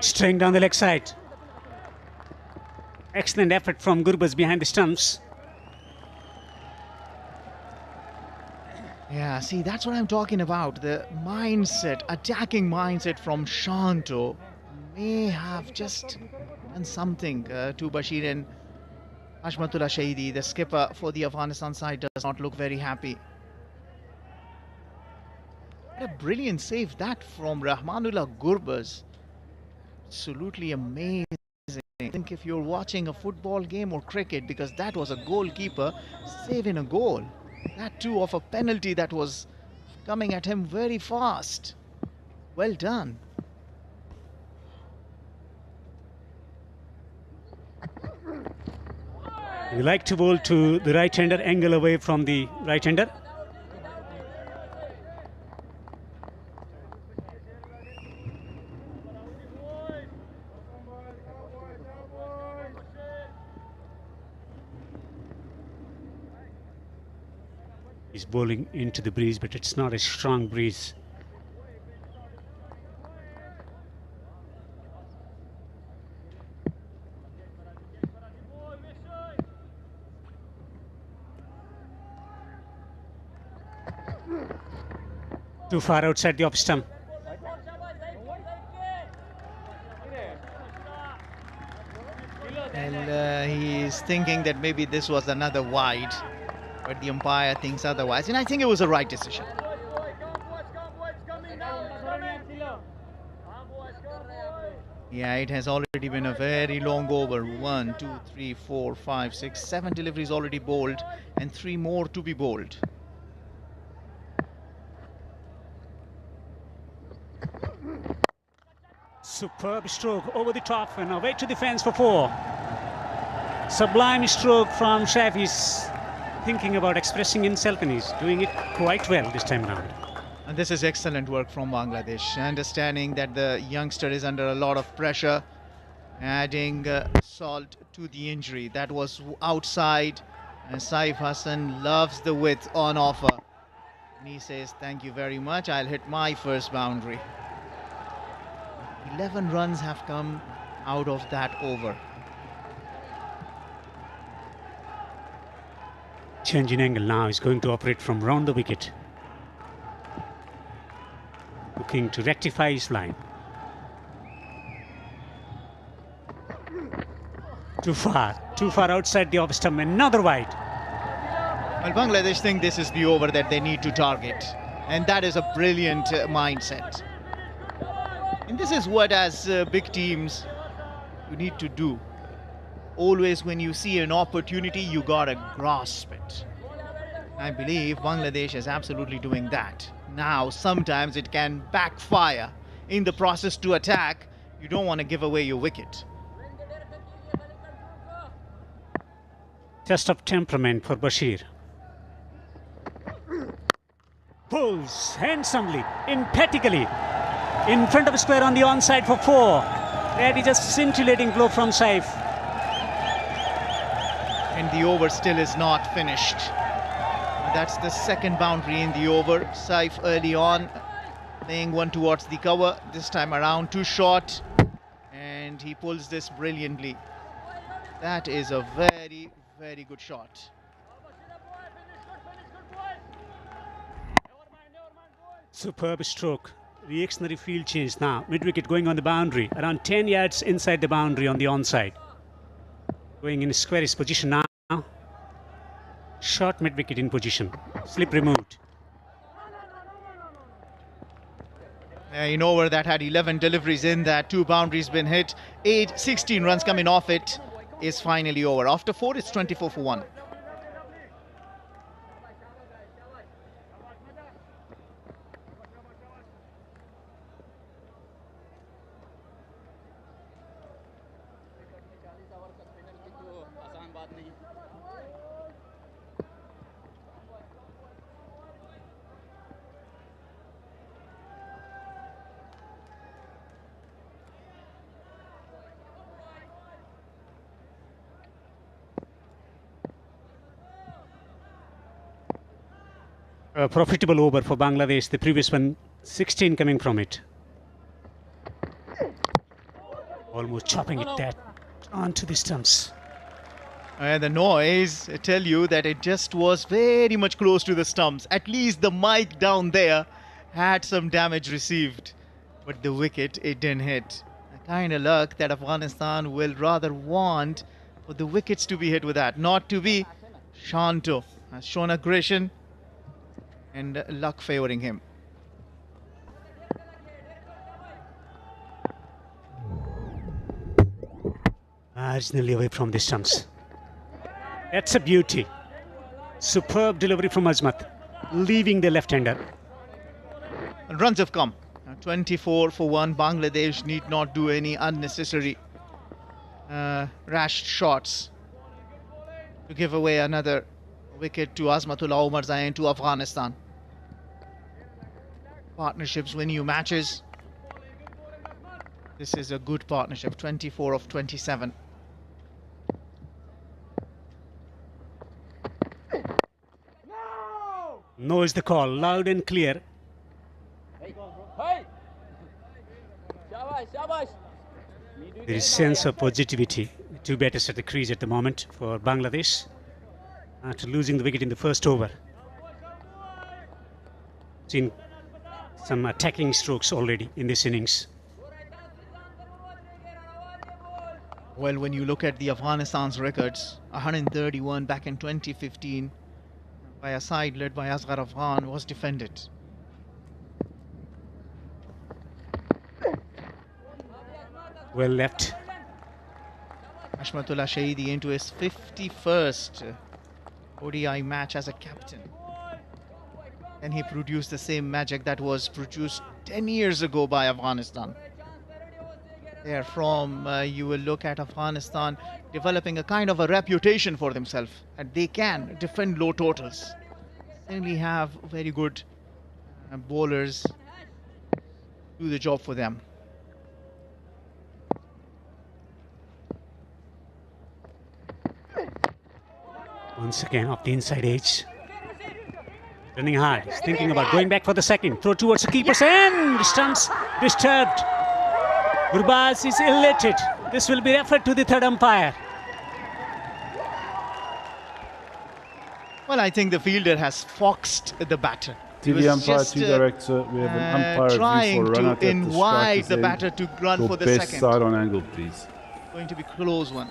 Straying down the leg side. Excellent effort from Gurbaz behind the stumps. Yeah, see, that's what I'm talking about. The mindset, attacking mindset from Shanto may have just done something to Bashir, and Hashmatullah Shahidi, the skipper for the Afghanistan side, does not look very happy. What a brilliant save that from Rahmanullah Gurbaz. Absolutely amazing. I think if you're watching a football game or cricket, because that was a goalkeeper saving a goal. That too of a penalty that was coming at him very fast. Well done. We like to bowl to the right-hander, angle away from the right-hander. He's bowling into the breeze, but it's not a strong breeze. Too far outside the off stump. And he's thinking that maybe this was another wide, but the umpire thinks otherwise, and I think it was a right decision. Yeah, it has already been a very long over. 1, 2, 3, 4, 5, 6, 7 deliveries already bowled, and 3 more to be bowled. Superb stroke over the top and away to the fence for 4. Sublime stroke from Shaif. He's thinking about expressing himself and he's doing it quite well this time around. And this is excellent work from Bangladesh, understanding that the youngster is under a lot of pressure, adding salt to the injury. That was outside, and Saif Hassan loves the width on offer. And he says, thank you very much, I'll hit my first boundary. 11 runs have come out of that over. Change in angle now. He's going to operate from round the wicket. Looking to rectify his line. Too far outside the off stump. Another wide. Well, Bangladesh think this is the over that they need to target, and that is a brilliant mindset. And this is what, as big teams, you need to do. Always when you see an opportunity, you gotta grasp it. I believe Bangladesh is absolutely doing that. Now, sometimes it can backfire. In the process to attack, you don't want to give away your wicket. Test of temperament for Bashir. Pulls handsomely, emphatically, in front of square on the onside for 4. That is a scintillating blow from Saif. And the over still is not finished. That's the second boundary in the over. Saif early on, playing one towards the cover. This time around, too short. And he pulls this brilliantly. That is a very, very good shot. Superb stroke. Reactionary field change now. Mid-wicket going on the boundary. Around 10 yards inside the boundary on the onside. Going in a squarish position now. Short mid-wicket in position. Slip removed. In over that had 11 deliveries in that. 2 boundaries been hit. 16 runs coming off it. Is finally over. After 4, it's 24 for 1. A profitable over for Bangladesh. The previous one, 16 coming from it. Almost chopping it that onto the stumps. And the noise tell you that it just was very much close to the stumps. At least the mic down there had some damage received, but the wicket, it didn't hit. A kind of luck that Afghanistan will rather want for the wickets to be hit with that, not to be. Shanto has shown aggression and luck favoring him. Marginally away from the stumps. That's a beauty. Superb delivery from Azmat, leaving the left-hander. And runs have come. 24 for 1. Bangladesh need not do any unnecessary rash shots to give away another wicket to Azmatullah Omarzai and to Afghanistan. Partnerships win you matches. This is a good partnership. 24 of 27. No is the call, loud and clear. There is sense of positivity. Two batters at the crease at the moment for Bangladesh after losing the wicket in the first over. Seen some attacking strokes already in this innings. Well, when you look at the Afghanistan's records, 131 back in 2015 by a side led by Asghar Afghan was defended. Well left. Hashmatullah Shahidi into his 51st ODI match as a captain. And he produced the same magic that was produced 10 years ago by Afghanistan. Therefrom, you will look at Afghanistan developing a kind of a reputation for themselves, and they can defend low totals. They only have very good bowlers do the job for them. Once again off the inside edge. Running hard. He's thinking about going back for the second. Throw towards the keeper's end. Stumps disturbed. Gurbaz is elated. This will be referred to the third umpire. Well, I think the fielder has foxed the batter. TV umpire, two director. We have an umpire trying review for a run to invite the batter to run for the best second. side on angle, please. Going to be close one.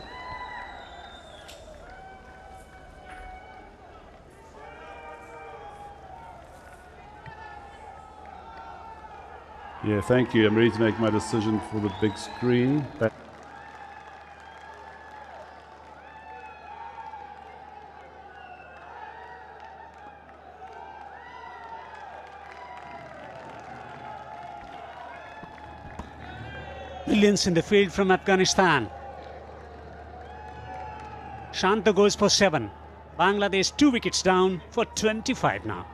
Yeah, thank you. I'm ready to make my decision for the big screen. Brilliance in the field from Afghanistan. Shanta goes for 7. Bangladesh 2 wickets down for 25 now.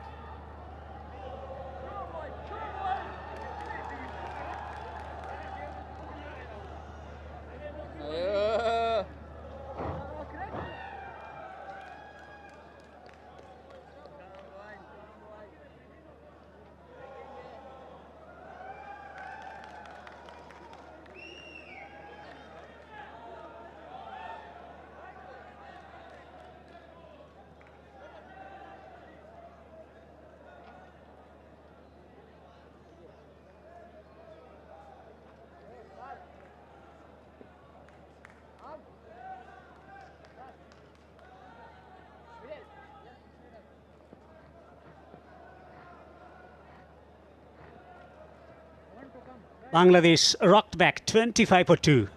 Bangladesh rocked back 25 for 2.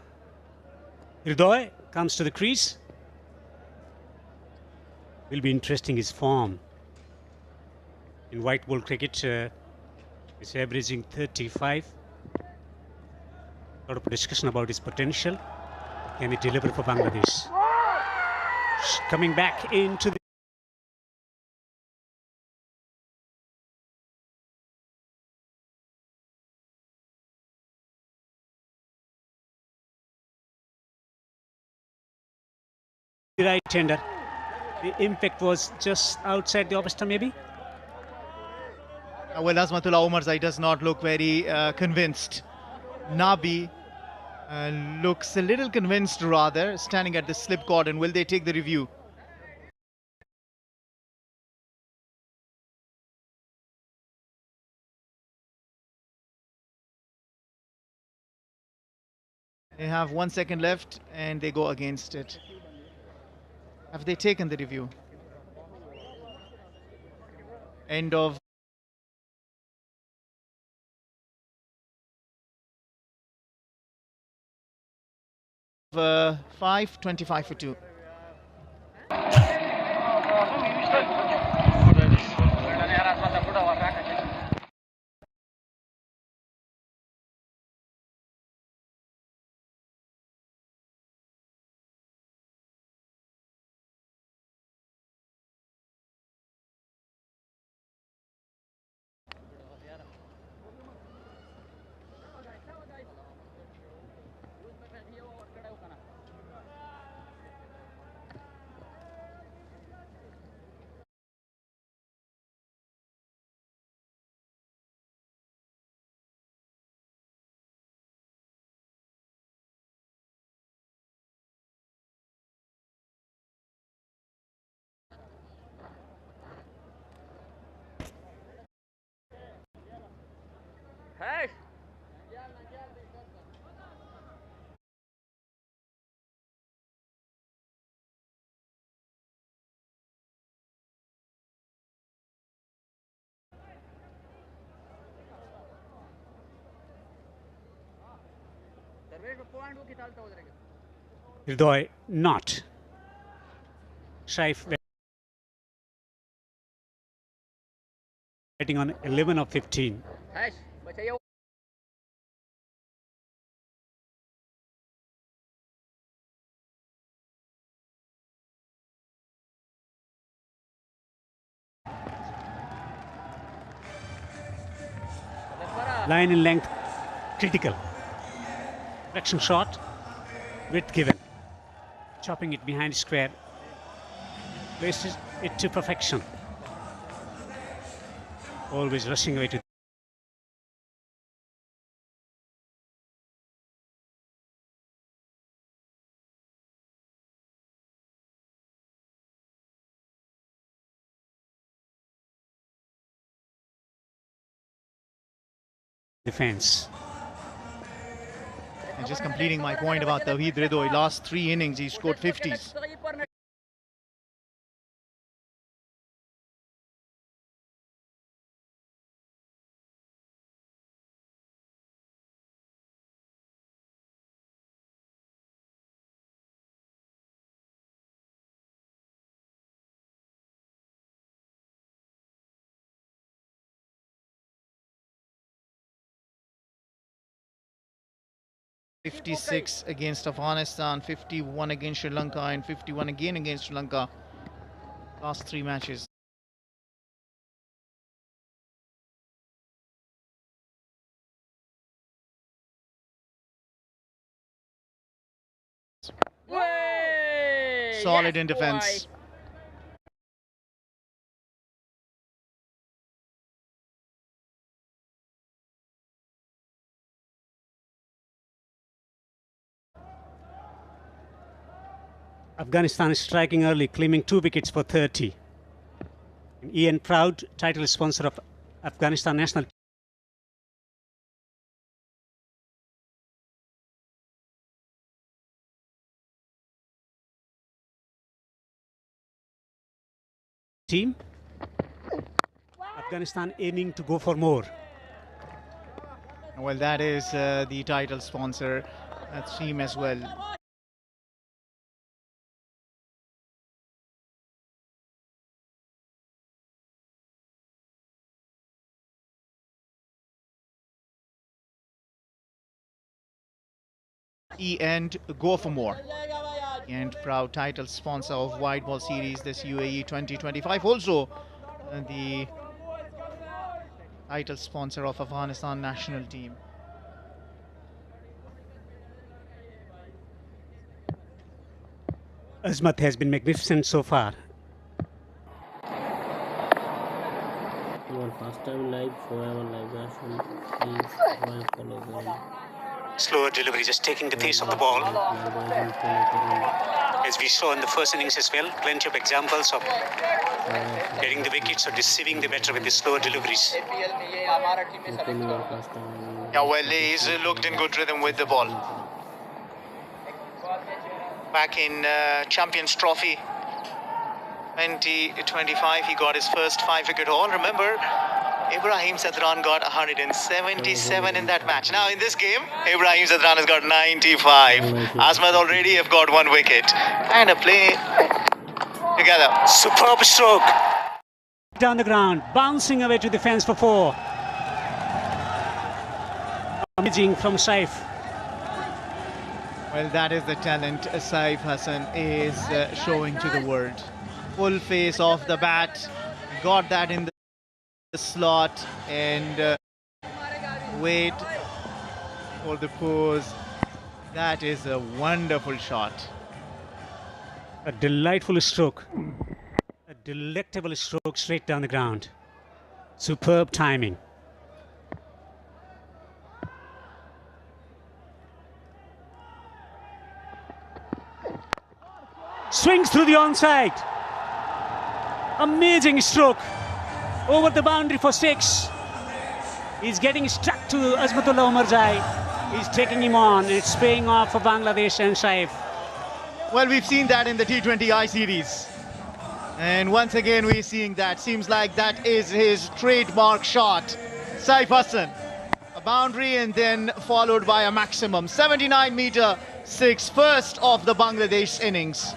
Hridoy comes to the crease. Will be interesting his form. In white ball cricket, he's averaging 35. A lot of discussion about his potential. Can he deliver for Bangladesh? Coming back into the right-hander. The impact was just outside the off-stump, maybe. Well, Azmatullah Omarzai does not look very convinced. Nabi Looks a little convinced rather, standing at the slip cordon. Will they take the review? They have 1 second left and they go against it. Have they taken the review? End of five, 25 for 2. Hridoy not. Shaif waiting on 11 of 15. Line in length critical. Direction shot, width given. Chopping it behind square. Places it to perfection. Always rushing away to defense. And just completing my point about Tawheed Hridoy, last 3 innings he scored 50s. .56 against Afghanistan, 51 against Sri Lanka and 51 again against Sri Lanka. Last 3 matches. Solid in defense. Afghanistan is striking early, claiming 2 wickets for 30. And Ian Proud, title sponsor of Afghanistan national team. Afghanistan aiming to go for more. Well, that is the title sponsor team as well. And go for more. And proud title sponsor of White Ball Series this UAE 2025. Also the title sponsor of Afghanistan national team. Azmat has been magnificent so far. Your first time live, forever live version, please follow them. Slower delivery, just taking the pace of the ball. As we saw in the first innings as well, plenty of examples of getting the wickets or deceiving the batter with the slower deliveries. Yeah, well, he's looked in good rhythm with the ball. Back in Champions Trophy 2025, he got his first 5-wicket haul. Remember, Ibrahim Sadran got 177 in that match. Now in this game, Ibrahim Sadran has got 95. Azmat already have got 1 wicket. And a play together. Superb stroke. Down the ground, bouncing away to the fence for 4. Amazing from Saif. Well, that is the talent Saif Hassan is showing to the world. Full face off the bat, got that in the slot, and wait for the pose. That is a wonderful shot. A delightful stroke. A delectable stroke straight down the ground. Superb timing. Swings through the onside. Amazing stroke. Over the boundary for 6. He's getting stuck to Azmatullah Omarzai. He's taking him on. It's paying off for Bangladesh and Saif. Well, we've seen that in the T20I series. And once again, we're seeing that. Seems like that is his trademark shot. Saif Hassan. A boundary and then followed by a maximum. 79-meter 6, first of the Bangladesh innings.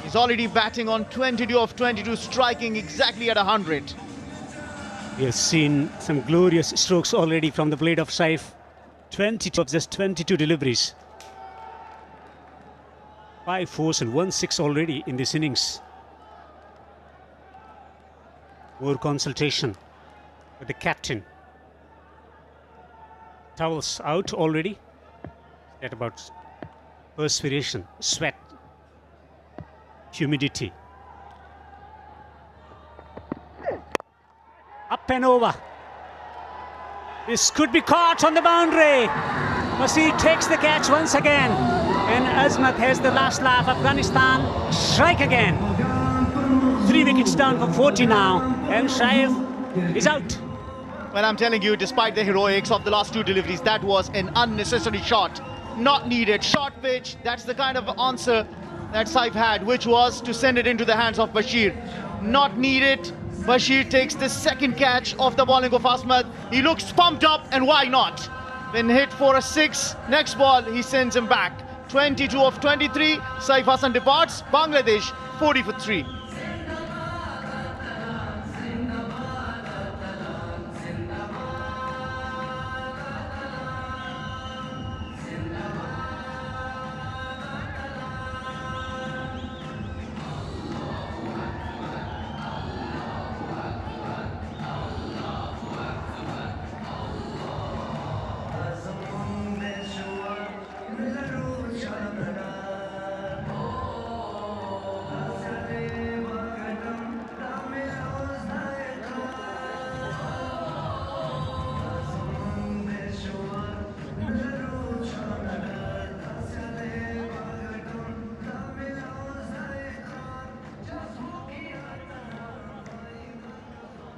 He's already batting on 22 of 22, striking exactly at 100. We have seen some glorious strokes already from the blade of Saif. 22 of just 22 deliveries. 5 4s and 1 6 already in this innings. More consultation with the captain. Towels out already. That about perspiration, sweat, humidity. Up and over. This could be caught on the boundary. Masih takes the catch once again. And Azmat has the last laugh. Afghanistan strike again. 3 wickets down for 40 now. And Saif is out. Well, I'm telling you, despite the heroics of the last 2 deliveries, that was an unnecessary shot. Not needed. Short pitch. That's the kind of answer that Saif had, which was to send it into the hands of Bashir. Not needed. Bashir takes the second catch of the bowling of Azmat. He looks pumped up, and why not? When hit for a 6, next ball he sends him back. 22 of 23, Saif Hassan departs. Bangladesh 40 for 3.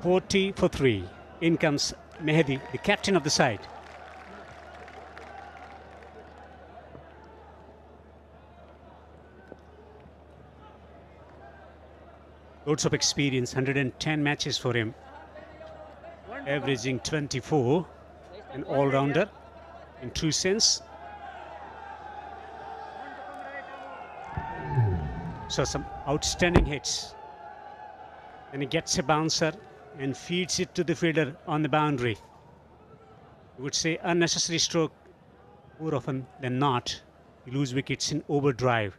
$40 for 3. In comes Mehdi, the captain of the side. Loads of experience, 110 matches for him. Averaging 24. An all-rounder in true sense. So some outstanding hits. And he gets a bouncer and feeds it to the fielder on the boundary. I would say unnecessary stroke. More often than not, you lose wickets in overdrive.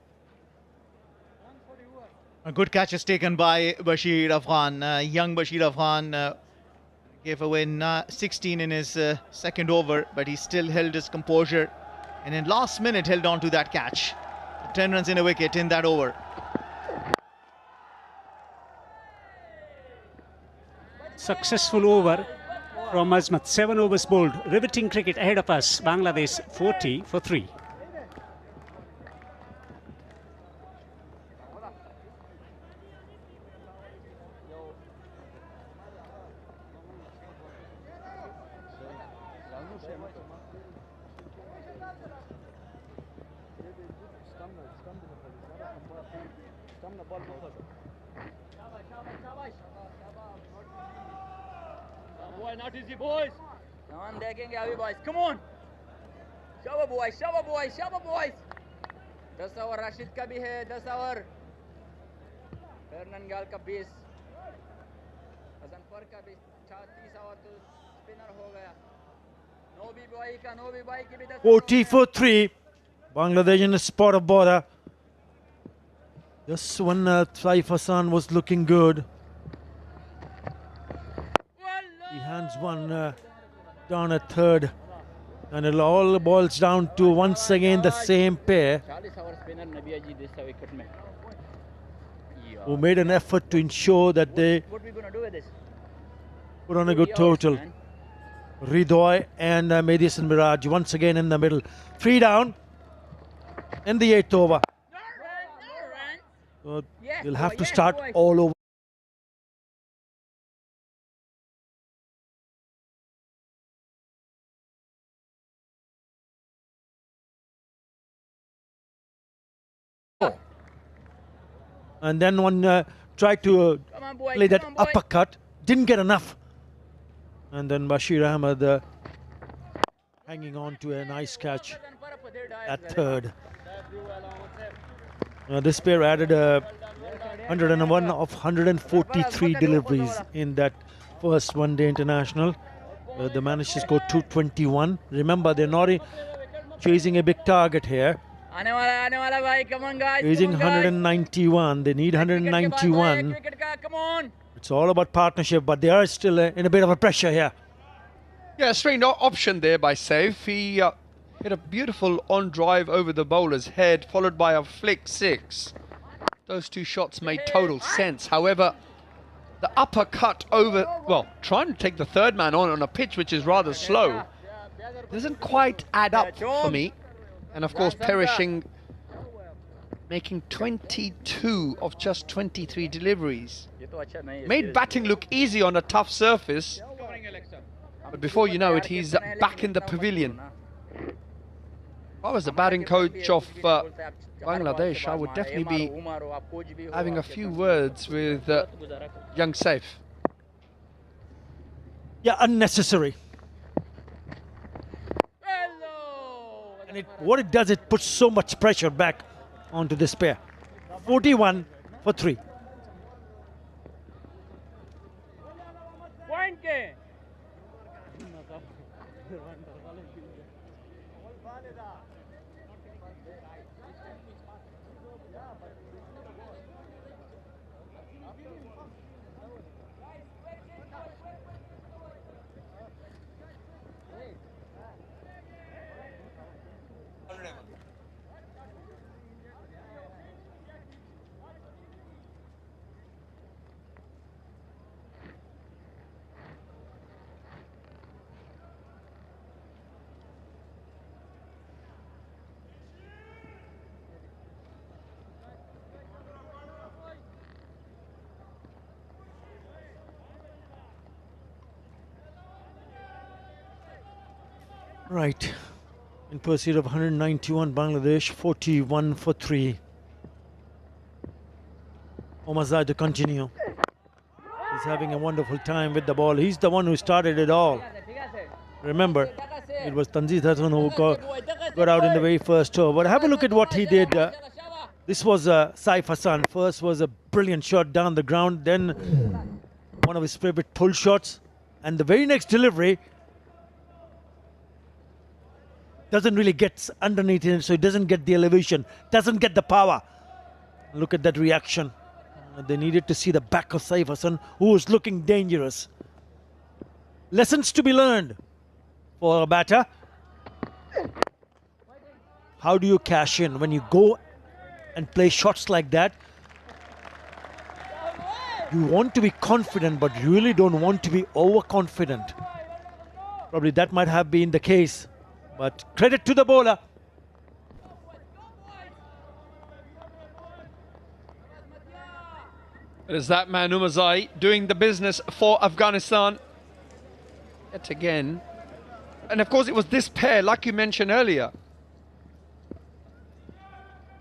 A good catch is taken by Bashir Afghan. Young Bashir Afghan gave away 16 in his second over, but he still held his composure. And in last minute held on to that catch. 10 runs in a wicket in that over. Successful over from Azmat. 7 overs bowled. Riveting cricket ahead of us. Bangladesh 40 for 3. Boy, not easy, boys. हम देखेंगे अभी boys. Come on. शाबाश boys, शाबाश boys, शाबाश boys. 10 over Rashid का भी है, 10 over. Fernand गाल का 20. हसनपुर का भी 30 ओवर तो स्पिनर हो गया. नोबी बॉय की भी 10. 40 for 3. Bangladesh in the spot of border. Just when Saif Hassan was looking good. He hands one down at third. And it all boils down to once again the same pair who made an effort to ensure that they put on a good total. Ridoy and Medis and Miraj once again in the middle. 3 down in the 8th over. So they'll have to start all over. And then one tried to play that uppercut, didn't get enough. And then Bashir Ahmed hanging on to a nice catch at third. This pair added 101 of 143 deliveries in that first one-day international. They managed to score 221. Remember, they're not chasing a big target here. Chasing 191. They need 191. It's all about partnership, but they are still in a bit of a pressure here. Yeah, strange option there by Saif. He hit a beautiful on drive over the bowler's head, followed by a flick 6. Those two shots made total sense. However, the uppercut over, well, trying to take the third man on a pitch which is rather slow, doesn't quite add up for me. And of course, perishing, making 22 of just 23 deliveries. Made batting look easy on a tough surface. But before you know it, he's back in the pavilion. If I was the batting coach of Bangladesh, I would definitely be having a few words with young Saif. Yeah, unnecessary. And what it does, it puts so much pressure back onto this pair. 41 for 3. Right, in pursuit of 191, Bangladesh 41 for 3. Omazai to continue. He's having a wonderful time with the ball. He's the one who started it all. Remember, it was Tanzih Hassan who got out in the very first over. But have a look at what he did. This was Saif Hassan. First was a brilliant shot down the ground, then one of his favorite pull shots. And the very next delivery doesn't really get underneath it, so it doesn't get the elevation, doesn't get the power. Look at that reaction. They needed to see the back of Saif Hassan, who was looking dangerous. Lessons to be learned for a batter. How do you cash in when you go and play shots like that? You want to be confident, but you really don't want to be overconfident. Probably that might have been the case. But credit to the bowler. It is that man Umazai doing the business for Afghanistan yet again. And of course it was this pair, like you mentioned earlier,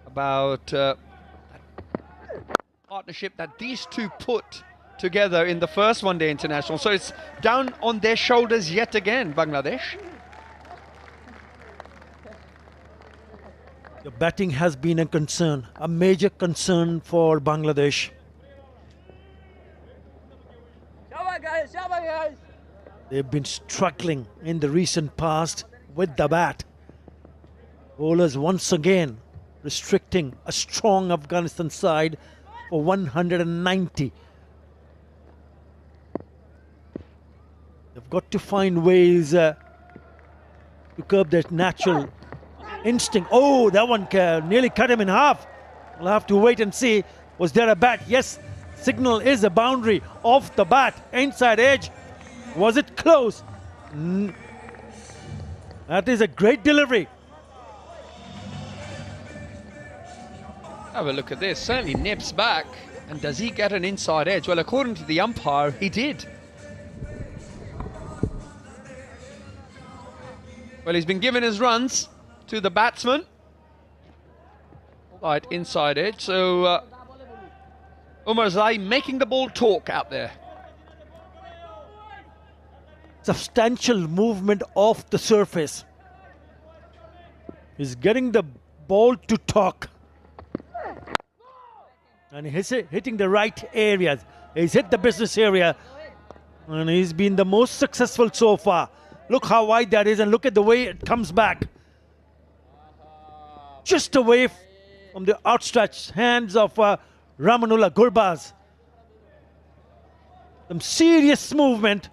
about partnership that these two put together in the first one-day international. So it's down on their shoulders yet again, Bangladesh. The batting has been a concern, a major concern for Bangladesh. They've been struggling in the recent past with the bat. Bowlers once again restricting a strong Afghanistan side for 190. They've got to find ways to curb that natural instinct. Oh, that one nearly cut him in half. We'll have to wait and see. Was there a bat? Yes, signal is a boundary off the bat, inside edge. Was it close? That is a great delivery. Have a look at this. Certainly nips back. And does he get an inside edge? Well, according to the umpire, he did. Well, he's been given his runs to the batsman. Right, inside edge. So Umarzai making the ball talk out there. Substantial movement off the surface. He's getting the ball to talk. And he's hitting the right areas. He's hit the business area. And he's been the most successful so far. Look how wide that is and look at the way it comes back. Just away from the outstretched hands of Ramanullah Gurbaz. Some serious movement.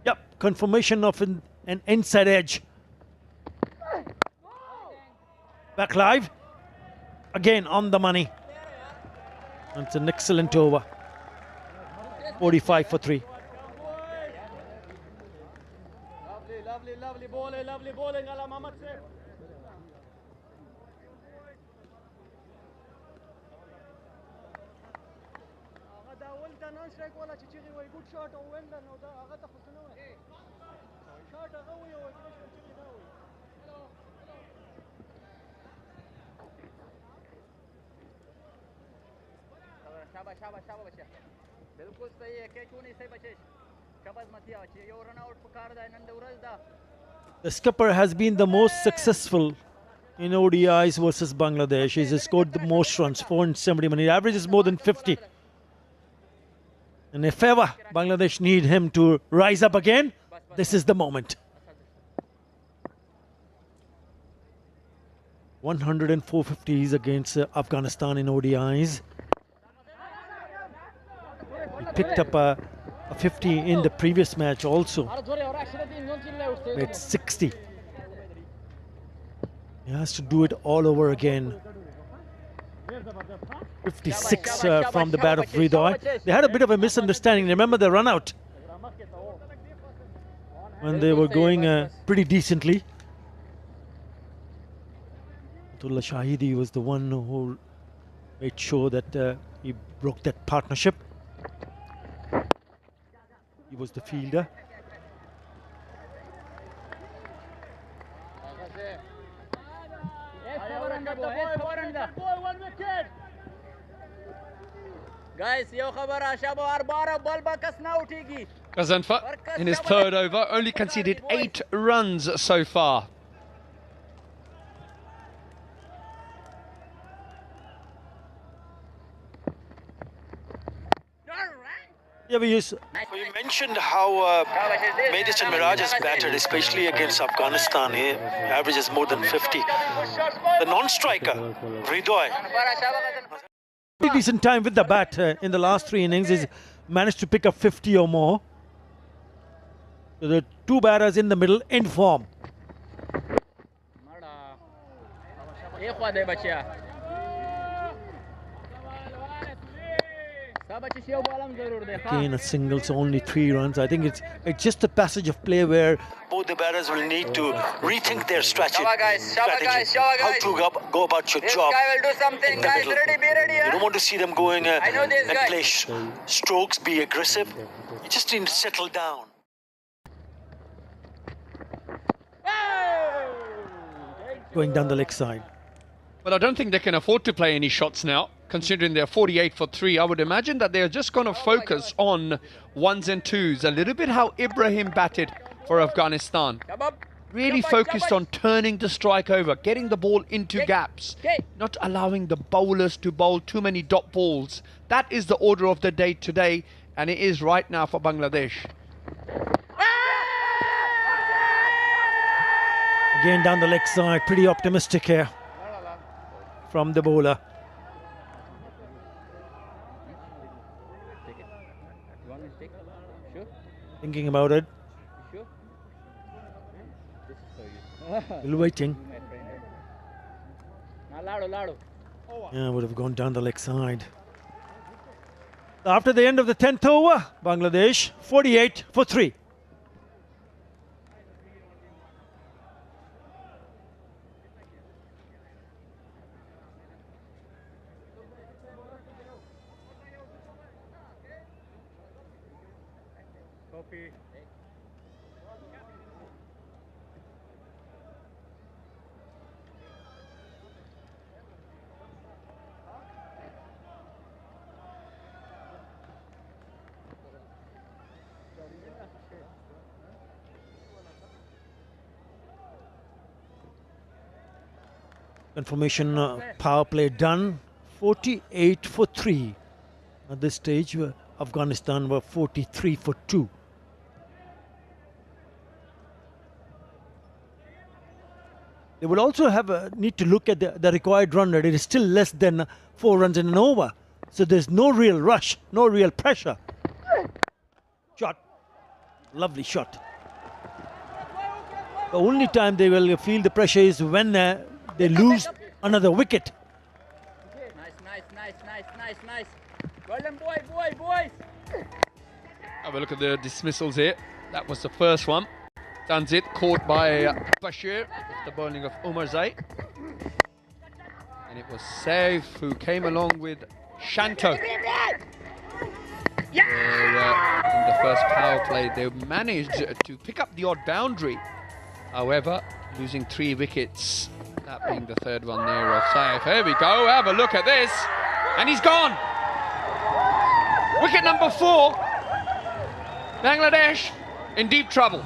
Yep, confirmation of an inside edge. Back live. Again on the money. It's an excellent over. 45 for 3. Lovely bowling, Ala Mohammad Saif. Good shot, The skipper has been the most successful in ODIs versus Bangladesh. He's scored the most runs, 470. His average is more than 50. And if ever Bangladesh need him to rise up again, this is the moment. 104 50s against Afghanistan in ODIs. He picked up a 50 in the previous match also. It's 60. He has to do it all over again. 56 from the bat of Hridoy. They had a bit of a misunderstanding. Remember the run out when they were going pretty decently. Abdullah Shahidi was the one who made sure that he broke that partnership. He was the fielder. Guys, Gazanfa in his third over only conceded 8 runs so far. Yeah, we use. You mentioned how Medicine Miraj has batted, especially against Afghanistan. He averages more than 50. The non-striker, Hridoy. Pretty decent time with the bat in the last 3 innings. He's managed to pick up 50 or more. So the 2 batters in the middle in form. Again, a singles, only 3 runs. I think it's just a passage of play where Both the batters will need to rethink their strategy. guys, How to go about your This job. guy will do something, in the guys. middle. Ready, be ready, You huh? don't want to see them going I know this and guy. play strokes, be aggressive. You just need to settle down. going down the leg side. Well, I don't think they can afford to play any shots now, considering they're 48 for 3. I would imagine that they're just going to focus on 1s and 2s, a little bit how Ibrahim batted for Afghanistan. Really focused on turning the strike over, getting the ball into gaps, not allowing the bowlers to bowl too many dot balls. That is the order of the day today, and it is right now for Bangladesh. Again down the leg side, pretty optimistic here from the bowler. Thinking about it. Still waiting. Yeah, would have gone down the leg side. After the end of the 10th over, Bangladesh 48 for 3. Confirmation power play done. 48 for 3. At this stage, Afghanistan were 43 for 2. They will also need to look at the required run rate. It is still less than 4 runs in an over. So there's no real rush, no real pressure. Shot. Lovely shot. The only time they will feel the pressure is when they lose another wicket. Nice. Golden boys. Have a look at the dismissals here. That was the first one. Tanzit caught by Bashir, the bowling of Umar Zaid. And it was Saif who came along with Shanto. In the first power play, they managed to pick up the odd boundary. However, losing 3 wickets, that being the third one there of Saif. Here we go, have a look at this. And he's gone. Wicket number 4. Bangladesh in deep trouble.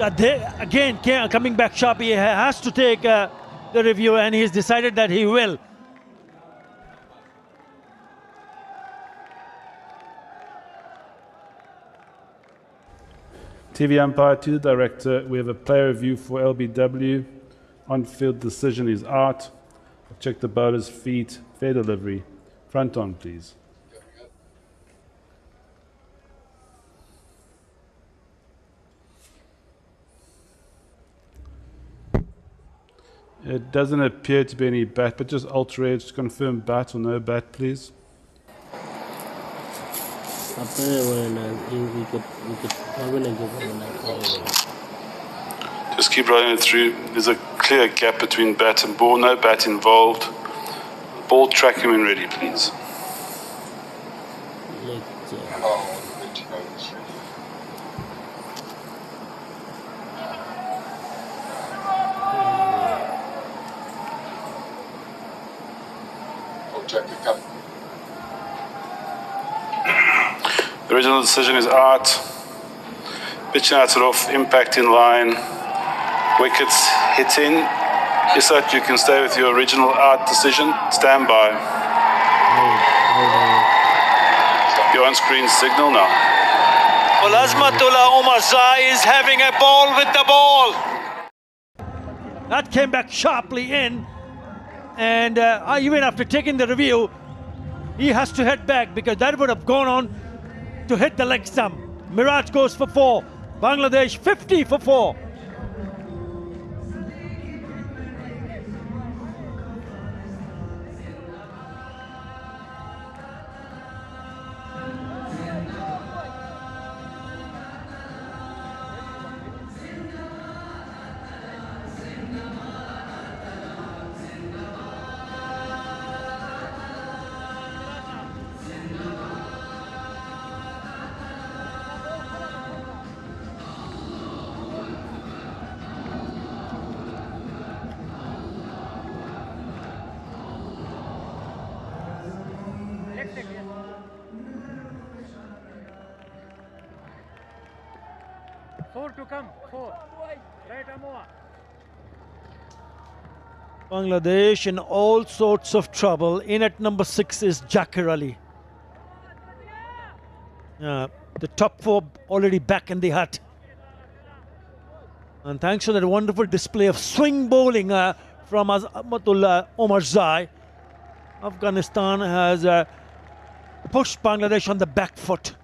Again, coming back sharp, he has to take the review, and he's decided that he will. TV umpire to the director. We have a player review for LBW. On-field decision is out. Check the bowler's feet. Fair delivery. Front on, please. It doesn't appear to be any bat, but just alter it. Just confirm bat or no bat, please. Just keep running it through. There's a clear gap between bat and ball. No bat involved. Ball tracking when ready, please. The original decision is out. Pitching out off, impact in line. Wickets hit in. Isat, you can stay with your original out decision. Stand by. Your on-screen signal now. Well, Azmatullah Umar Zai is having a ball with the ball. That came back sharply in, and even after taking the review, he has to head back because that would have gone on to hit the leg stump. Miraj goes for 4. Bangladesh 50 for 4. Four to come. Four. Right, Amoa. Bangladesh in all sorts of trouble. In at number 6 is Jakir Ali. The top 4 already back in the hut. And thanks to that wonderful display of swing bowling from Azmatullah Omarzai, Afghanistan has pushed Bangladesh on the back foot.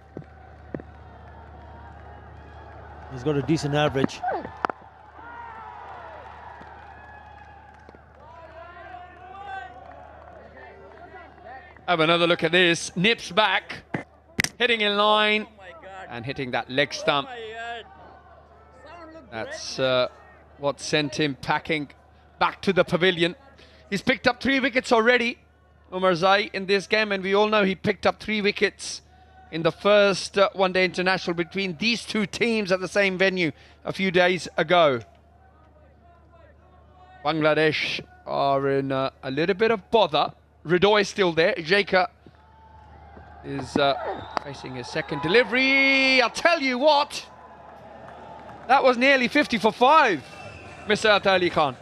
He's got a decent average. Have another look at this. Nips back, hitting in line, and hitting that leg stump. That's what sent him packing back to the pavilion. He's picked up 3 wickets already, Omarzai, in this game, and we all know he picked up 3 wickets in the first one-day international between these two teams at the same venue a few days ago. Bangladesh are in a little bit of bother. Ridoy is still there. Jaker is facing his second delivery. I'll tell you what, that was nearly 50 for 5, Mr. Ata Ali Khan.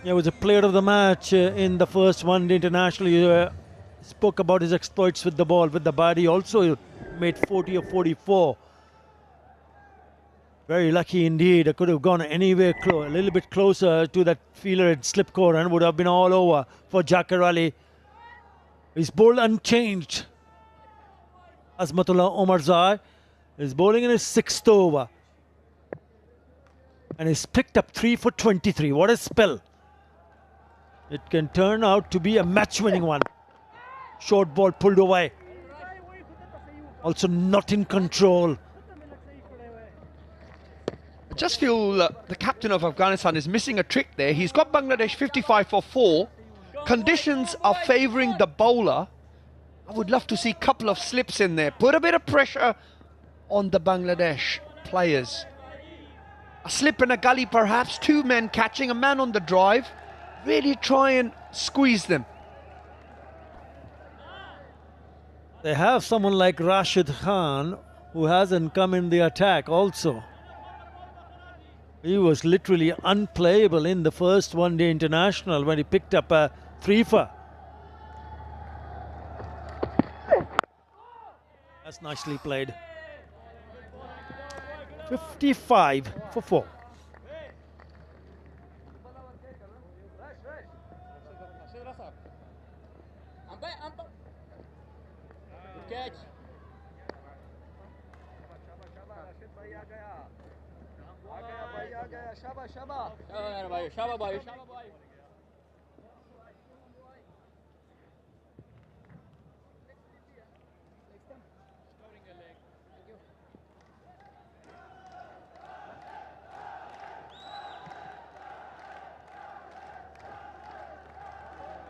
He was a player of the match in the first one-day international. He spoke about his exploits with the ball, with the bat. He also made 40 or 44. Very lucky indeed. I could have gone anywhere a little bit closer to that fielder at slip core and would have been all over for Jakir Ali. He's bowled unchanged. Azmatullah Omarzai is bowling in his 6th over. And he's picked up 3 for 23. What a spell. It can turn out to be a match-winning one. Short ball pulled away. Also not in control. I just feel the captain of Afghanistan is missing a trick there. He's got Bangladesh 55 for 4. Conditions are favouring the bowler. I would love to see a couple of slips in there. Put a bit of pressure on the Bangladesh players. A slip and a gully perhaps. 2 men catching, a man on the drive. Really try and squeeze them. They have someone like Rashid Khan who hasn't come in the attack also. He was literally unplayable in the first one-day international when he picked up a 3 for. That's nicely played. 55 for 4. Catch.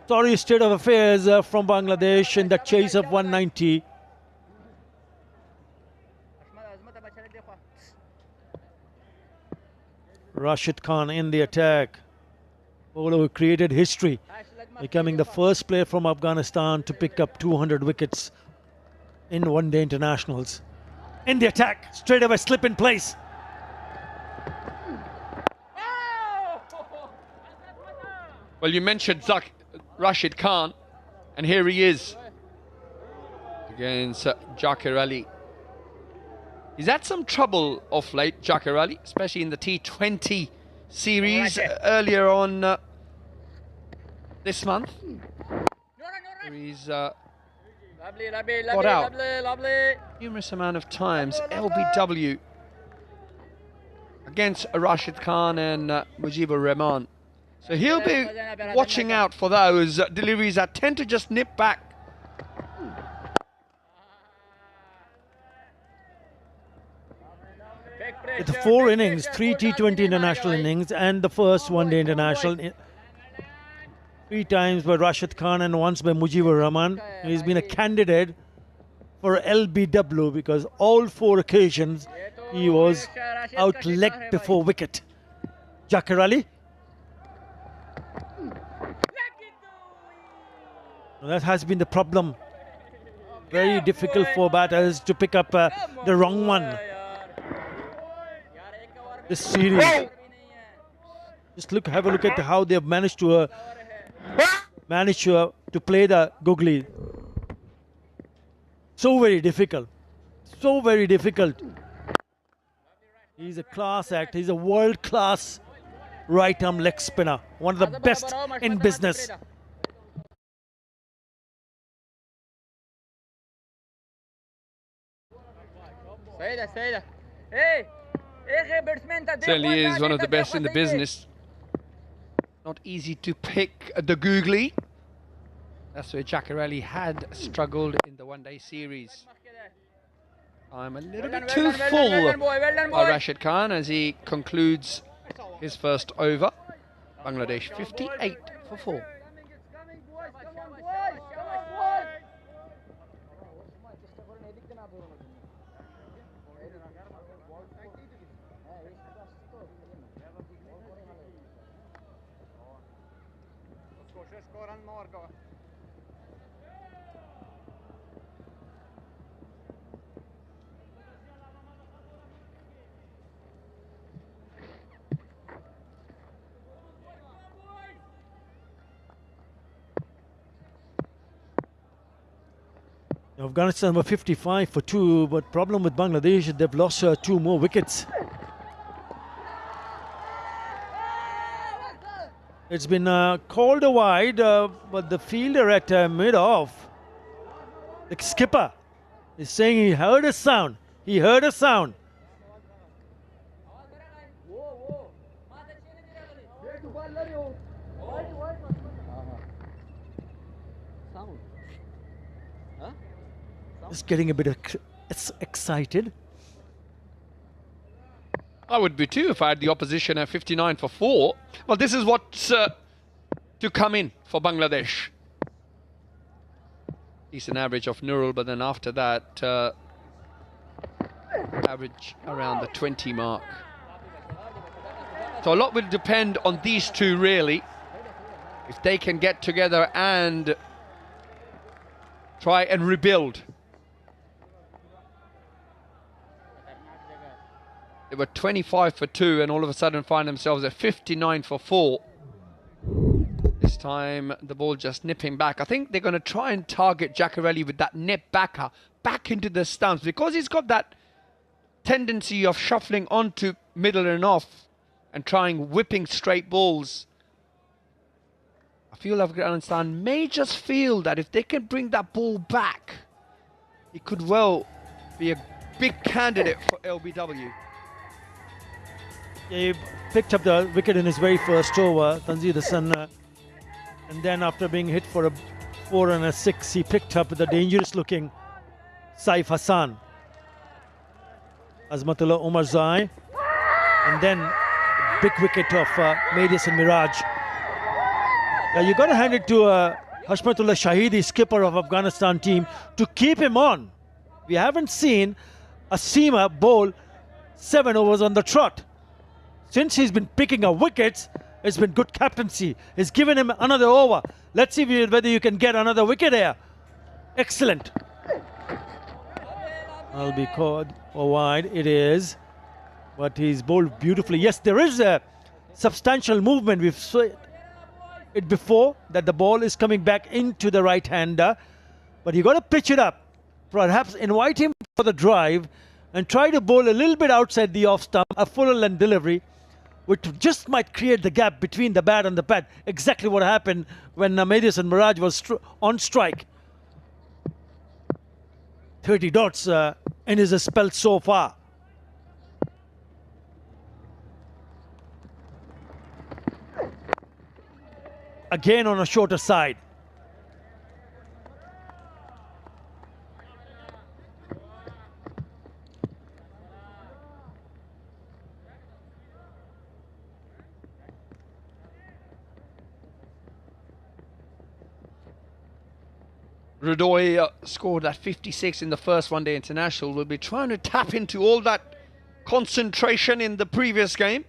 Sorry state of affairs from Bangladesh in the chase of 190. Rashid Khan in the attack. Bowler who created history, becoming the first player from Afghanistan to pick up 200 wickets in one-day internationals. In the attack, straight away slip in place. Well, you mentioned Rashid Khan, and here he is against Jakir Ali. He's had some trouble of late, Jakir Ali, especially in the T20 series earlier on this month. He's got out numerous amount of times. LBW against Rashid Khan and Mujibur Rahman. So he'll be watching out for those deliveries that tend to just nip back. With 4 innings, 3 T20 international innings and the first one-day international. 3 times by Rashid Khan and once by Mujibur Rahman. He's been a candidate for LBW because all 4 occasions he was out-legged before wicket. Jakir Ali. That has been the problem. Very difficult for batters to pick up the wrong one. this series. Just have a look at how they've managed to play the googly. So very difficult. So very difficult. He's a class act. He's a world-class right-arm leg spinner. One of the best in business. Certainly is one of the best in the business. Not easy to pick the googly. That's where Jackarelli had struggled in the one-day series. I'm a little bit too full by Rashid Khan as he concludes his first over. Bangladesh 58 for 4. Afghanistan were 55 for 2, but problem with Bangladesh, they've lost 2 more wickets. It's been called a wide, but the fielder at mid-off, the skipper, is saying he heard a sound. He heard a sound. Just getting a bit excited. I would be too if I had the opposition at 59 for 4. Well, this is what's to come in for Bangladesh. Decent average of Nurul, but then after that, average around the 20 mark. So a lot will depend on these two, really. If they can get together and try and rebuild. They were 25 for 2 and all of a sudden find themselves at 59 for 4. This time the ball just nipping back. I think they're going to try and target Jackarelli with that nip backer back into the stumps because he's got that tendency of shuffling onto middle and off and trying whipping straight balls. I feel Afghanistan may just feel that if they can bring that ball back, it could well be a big candidate for LBW. He picked up the wicket in his very first over, Tanzir Hassan, and then after being hit for a 4 and a 6, he picked up the dangerous-looking Saif Hassan, Azmatullah Umar Zai, and then big wicket of Medius and Miraj. Now you got to hand it to Hashmatullah Shahidi, skipper of Afghanistan team, to keep him on. We haven't seen a seamer bowl 7 overs on the trot. Since he's been picking up wickets, it's been good captaincy. He's given him another over. Let's see whether you can get another wicket here. Excellent. I'll be caught or wide. It is. But he's bowled beautifully. Yes, there is a substantial movement. We've seen it before that the ball is coming back into the right-hander. But you got to pitch it up. Perhaps invite him for the drive and try to bowl a little bit outside the off stump, a full length delivery, which just might create the gap between the bat and the pad. Exactly what happened when Medius and Miraj was on strike. 30 dots in his spell so far. Again on a shorter side. Rudoy scored that 56 in the first one-day international. Will be trying to tap into all that concentration in the previous game.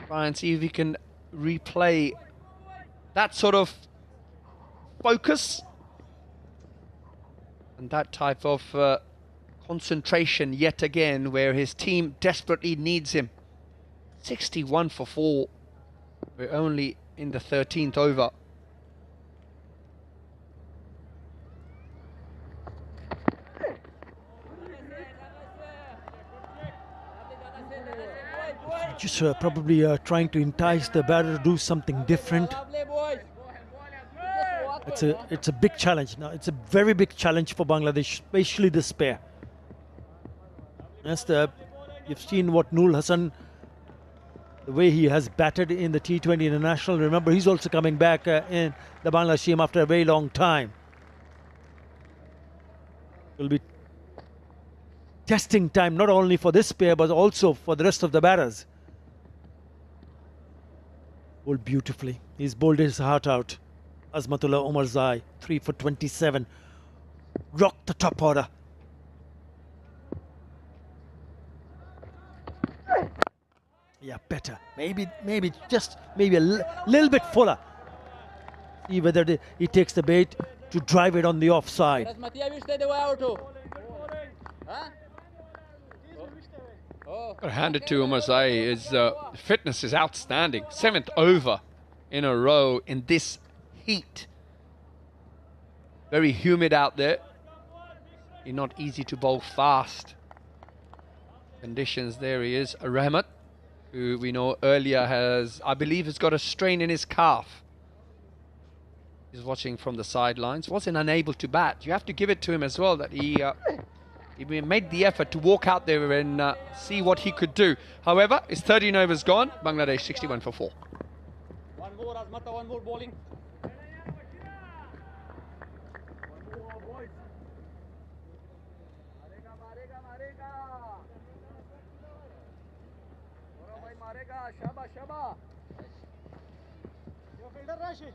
Try and see if he can replay that sort of focus and that type of concentration yet again where his team desperately needs him. 61 for 4. We're only in the 13th over. Just probably trying to entice the batter to do something different. It's a big challenge now. It's a very big challenge for Bangladesh, especially this pair. You've seen what Noor Hassan, the way he has batted in the T20 International. Remember, he's also coming back in the Bangladesh team after a very long time. It will be testing time not only for this pair but also for the rest of the batters. Bowled beautifully. He's bowled his heart out. Azmatullah Omarzai, 3 for 27. Rocked the top order. Yeah, better. Maybe a little bit fuller. See whether he takes the bait to drive it on the offside. Got to hand it to Omarzai. His fitness is outstanding. 7th over in a row in this heat. Very humid out there. It's not easy to bowl fast. Conditions, there he is. Rahmat, who we know earlier I believe has got a strain in his calf. He's watching from the sidelines. Wasn't unable to bat. You have to give it to him as well that he made the effort to walk out there and see what he could do. However, his 13 overs gone. Bangladesh 61 for 4. One more, Azmata, one more bowling. Shaba, Shaba. Your fielder, Rashid.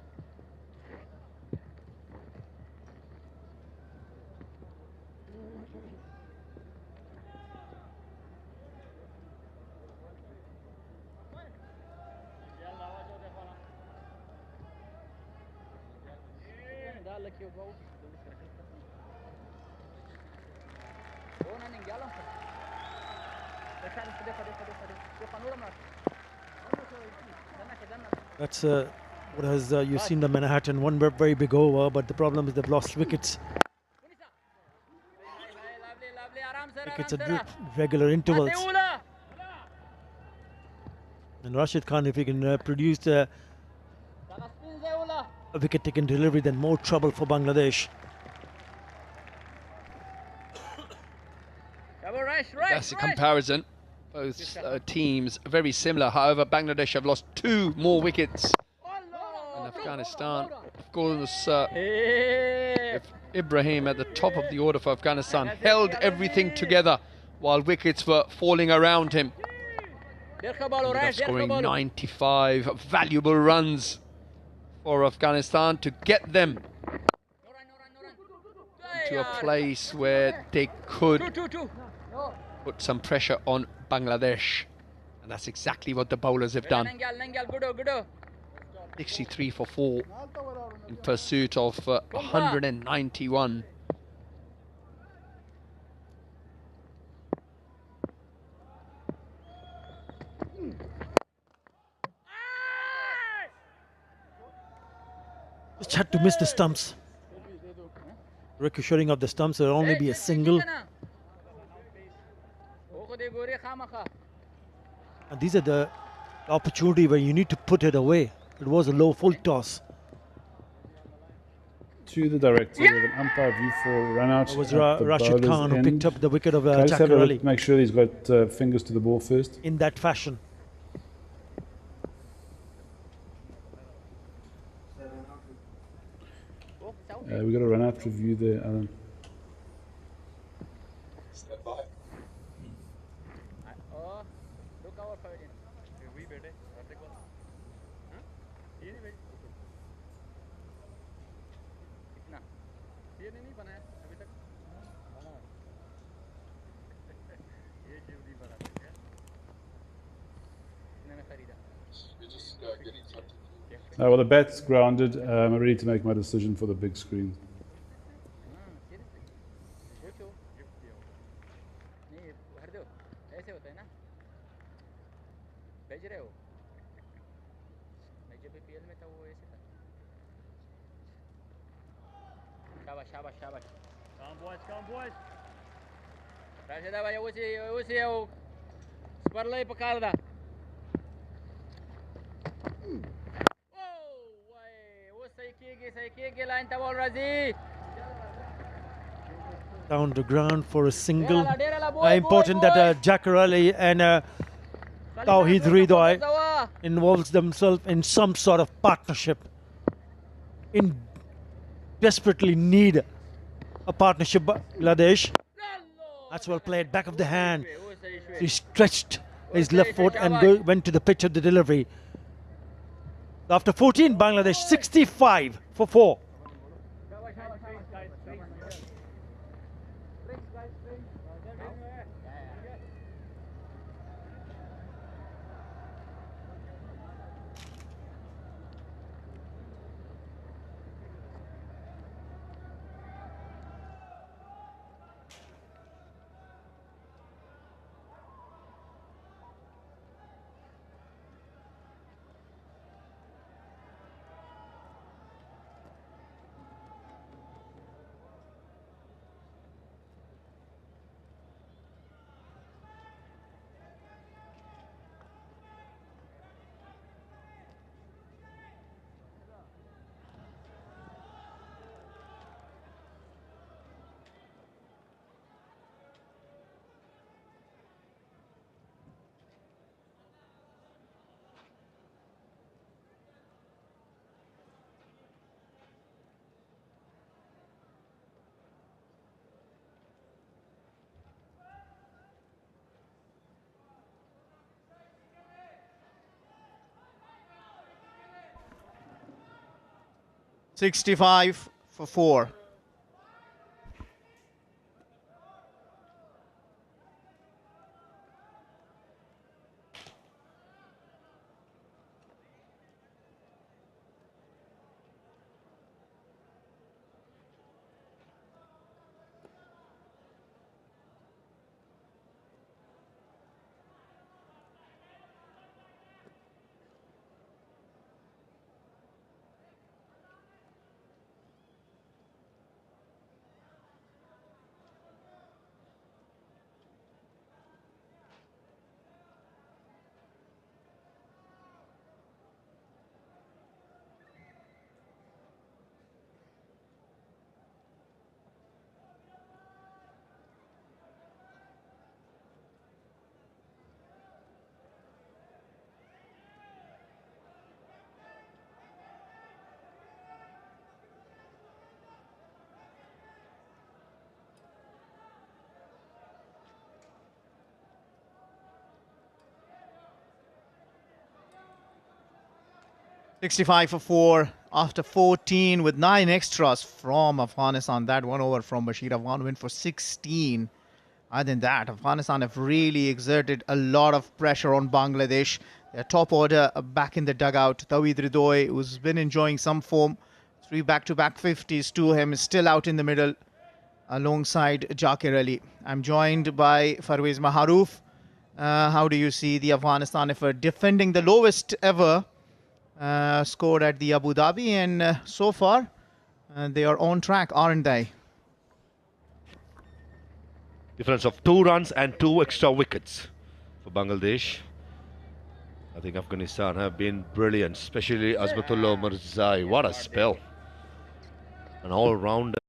That's what has you've seen the Manhattan, one very big over, but the problem is they've lost wickets. Wickets at regular intervals. And Rashid Khan, if he can produce a wicket-taking delivery, then more trouble for Bangladesh. That's the comparison. Both teams very similar. However, Bangladesh have lost 2 more wickets than Afghanistan. Of course, Ibrahim at the top of the order for Afghanistan held everything together while wickets were falling around him. Scoring 95 valuable runs for Afghanistan to get them to a place where they could put some pressure on Bangladesh, and that's exactly what the bowlers have done. 63 for 4 in pursuit of 191. Just had to miss the stumps. Ricocheting of the stumps, there will only be a single. And these are the opportunity where you need to put it away. It was a low full toss. To the director with an umpire view for run out. It was Rashid Khan who picked up the wicket of Thakur Ali. Make sure he's got fingers to the ball first. In that fashion. We got a run out review there, Alan. Well, the bat's grounded. I'm ready to make my decision for the big screen. Match रहे हो मैं जब BPL में था वो ऐसे था शाबाश शाबाश शाबाश come boys राशिदा भाई उसी वो स्पर्लय पकार दा सही की लाइन था बॉल राजी down to ground for a single. Important that Jackarelli and Tawhid Ridwai involves themselves in some sort of partnership. In desperately need a partnership. Bangladesh. That's well played. Back of the hand. He stretched his left foot and went to the pitch of the delivery. After 14, Bangladesh 65 for 4. $65 for 4. $65 for 4 after 14 with 9 extras from Afghanistan. That one over from Bashir Afghan went for 16. Other than that, Afghanistan have really exerted a lot of pressure on Bangladesh. Their top order back in the dugout. Tawhid Ridwai, who's been enjoying some form. 3 back-to-back 50s to him, is still out in the middle alongside Jackarelli. I'm joined by Farwez Maharouf. How do you see the Afghanistan effort defending the lowest ever scored at the Abu Dhabi, and so far they are on track, aren't they? Difference of 2 runs and 2 extra wickets for Bangladesh. I think Afghanistan have been brilliant, especially Azmatullah Mirzai. What a spell. An all-rounder.